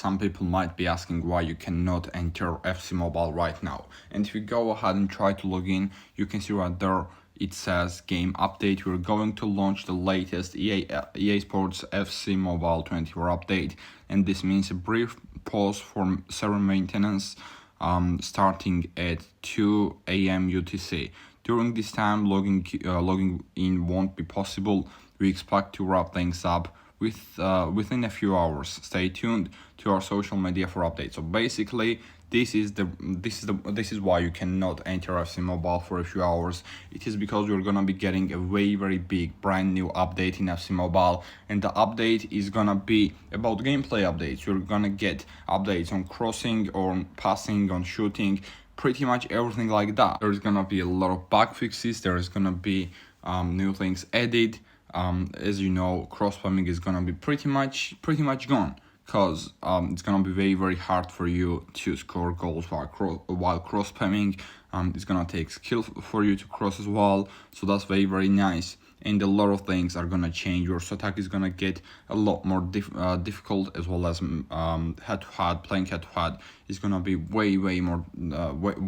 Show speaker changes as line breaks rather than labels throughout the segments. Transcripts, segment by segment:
some people might be asking why you cannot enter FC Mobile right now. And if you go ahead and try to log in, you can see right there it says game update. We're going to launch the latest EA Sports FC Mobile 24 update, and this means a brief pause for server maintenance starting at 2 a.m. UTC. During this time, logging in won't be possible. We expect to wrap things up within a few hours. Stay tuned to our social media for updates. So basically, this is why you cannot enter FC Mobile for a few hours. It is because you're gonna be getting a very big brand new update in FC Mobile, and the update is gonna be about gameplay updates. You're gonna get updates on crossing, on passing, on shooting, pretty much everything like that. There's gonna be a lot of bug fixes. There's gonna be new things added. As you know, cross spamming is gonna be pretty much gone, because it's gonna be very hard for you to score goals while cross spamming. It's gonna take skill for you to cross as well, so that's very nice. And a lot of things are gonna change. Your attack is gonna get a lot more difficult, as well as playing head to head is gonna be way more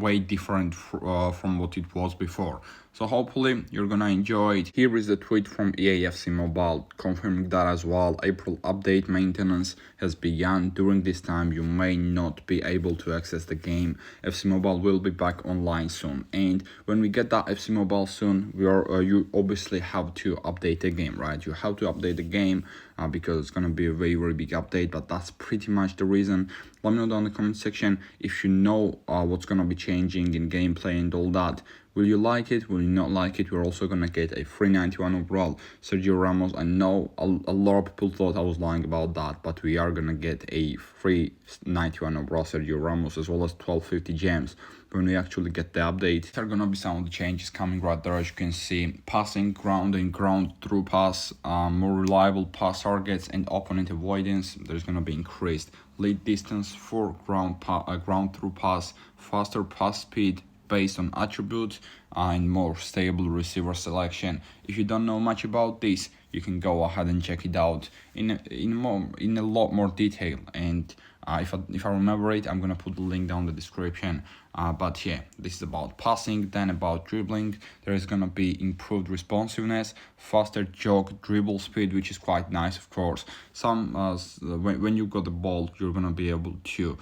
way different from what it was before. So hopefully you're gonna enjoy it. Here is the tweet from EAFC Mobile confirming that as well. April update maintenance has begun. During this time you may not be able to access the game. FC Mobile will be back online soon, and when we get that FC Mobile soon, you obviously have to update the game, right? You have to update the game because it's gonna be a very big update. But that's pretty much the reason. Let me know down in the comment section if you know what's gonna be changing in gameplay and all that. Will you like it? Will you not like it? We're also gonna get a free 91 overall Sergio Ramos. I know a lot of people thought I was lying about that, but we are gonna get a free 91 overall Sergio Ramos, as well as 1250 gems when we actually get the update. There are gonna be some of the changes coming right there. As you can see, passing, ground and ground through pass, more reliable pass targets and opponent avoidance. There's gonna be increased lead distance for ground through pass, faster pass speed based on attributes, and more stable receiver selection. If you don't know much about this, you can go ahead and check it out in a lot more detail. And if I remember it, I'm gonna put the link down in the description. But yeah, this is about passing. Then about dribbling, there is gonna be improved responsiveness, faster jog dribble speed, which is quite nice, of course. When you got the ball, you're gonna be able to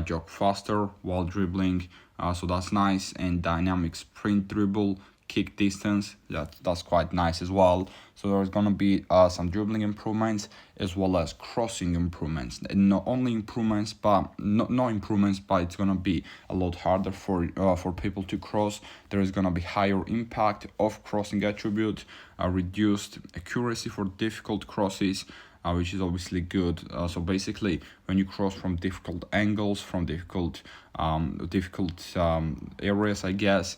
jog faster while dribbling, so that's nice. And dynamic sprint dribble, kick distance, that's quite nice as well. So there's gonna be some dribbling improvements as well as crossing improvements, and not only improvements but no improvements, but it's gonna be a lot harder for people to cross. There is gonna be higher impact of crossing attribute, reduced accuracy for difficult crosses, which is obviously good. So basically, when you cross from difficult angles, from difficult areas, I guess,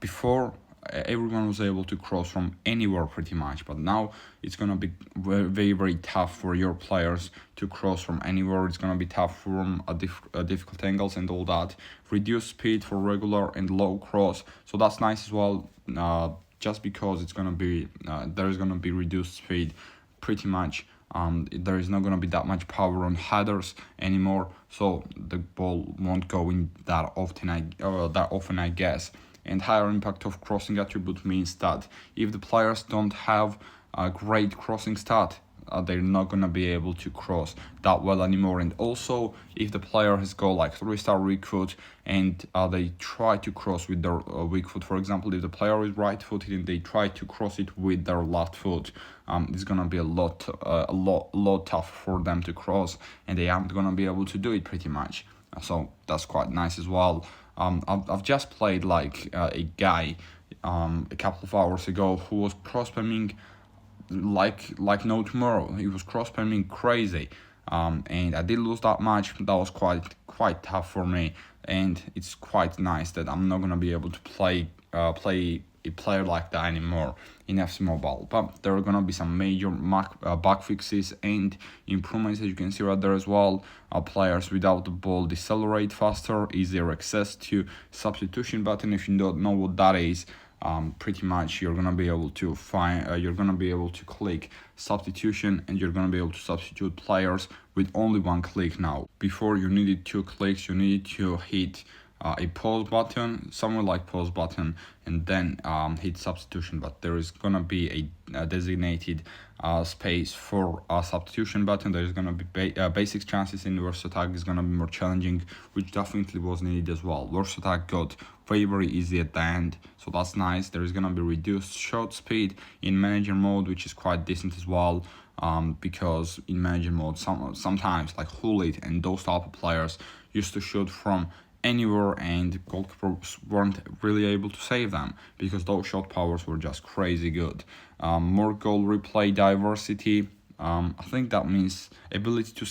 before everyone was able to cross from anywhere pretty much, but now it's gonna be very tough for your players to cross from anywhere. It's gonna be tough from difficult angles and all that. Reduced speed for regular and low cross, so that's nice as well. Just because it's gonna be there is gonna be reduced speed, pretty much. There is not gonna be that much power on headers anymore, so the ball won't go in that often, I guess. And higher impact of crossing attribute means that if the players don't have a great crossing stat, they're not gonna be able to cross that well anymore. And also, if the player has got like 3-star weak foot and they try to cross with their weak foot, for example, if the player is right-footed and they try to cross it with their left foot, it's gonna be a lot tougher for them to cross, and they aren't gonna be able to do it pretty much. So that's quite nice as well. I've just played like a guy a couple of hours ago who was cross spamming like no tomorrow. He was cross spamming crazy, and I did lose that match. That was quite tough for me, and it's quite nice that I'm not gonna be able to play a player like that anymore in FC Mobile. But there are gonna be some major bug fixes and improvements, as you can see right there as well. Players without the ball decelerate faster, easier access to substitution button. If you don't know what that is, pretty much you're gonna be able to find you're gonna be able to click substitution, and you're gonna be able to substitute players with only one click now. Before you needed 2 clicks, you needed to hit a pause button, somewhere like pause button, and then hit substitution. But there is gonna be a designated space for a substitution button. There is gonna be basic chances in versus attack is gonna be more challenging, which definitely was needed as well. Versus attack got very easy at the end, so that's nice. There is gonna be reduced shot speed in manager mode, which is quite decent as well. Because in manager mode, sometimes like Hulit and those type of players used to shoot from anywhere, and goalkeepers weren't really able to save them because those shot powers were just crazy good. More goal replay diversity. I think that means ability to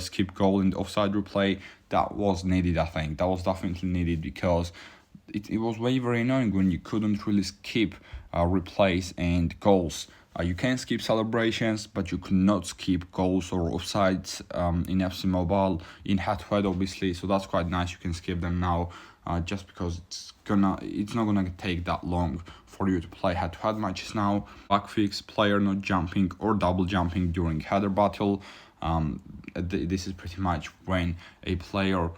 skip goal in the offside replay. That was needed. I think that was definitely needed because it was very annoying when you couldn't really skip replays and goals. You can skip celebrations, but you could not skip goals or offsides in FC Mobile, in head-to-head obviously, so that's quite nice. You can skip them now, just because it's not gonna take that long for you to play head-to-head matches now. Backfix, player not jumping or double jumping during header battle. This is pretty much when a player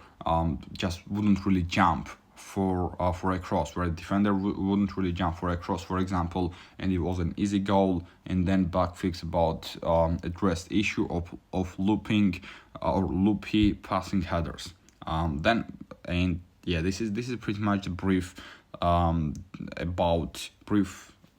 just wouldn't really jump for a cross, where a defender wouldn't really jump for a cross, for example, and it was an easy goal. And then backfix about addressed issue of looping or loopy passing headers. This is pretty much the brief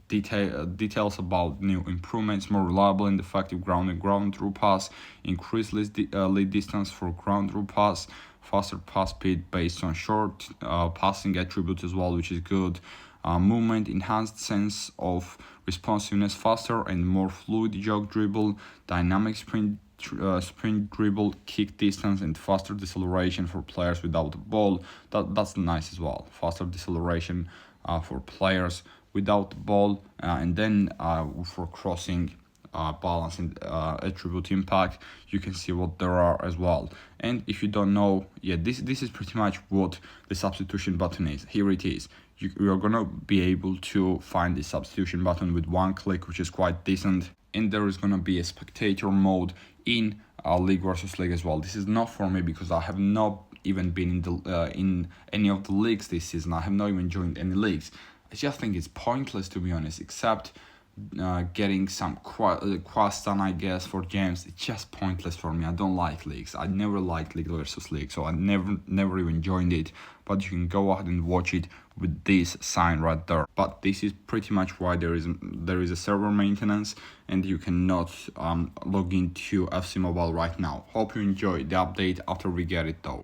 details about new improvements: more reliable and effective ground through pass, increased lead distance for ground through pass, faster pass speed based on short passing attributes as well, which is good. Movement, enhanced sense of responsiveness, faster and more fluid jog dribble, dynamic sprint dribble, kick distance, and faster deceleration for players without the ball. That's nice as well. Faster deceleration for players without the ball, and then for crossing, balance and attribute impact, you can see what there are as well. And if you don't know, this is pretty much what the substitution button is. Here it is. You're gonna be able to find the substitution button with one click, which is quite decent. And there is gonna be a spectator mode in League versus League as well. This is not for me because I have not even been in any of the leagues this season. I have not even joined any leagues. I just think it's pointless, to be honest, except getting some quest done, I guess, for gems. It's just pointless for me. I don't like leagues. I never liked League versus League, so I never even joined it. But you can go ahead and watch it with this sign right there. But this is pretty much why there is a server maintenance, and you cannot log into FC Mobile right now. Hope you enjoy the update after we get it though.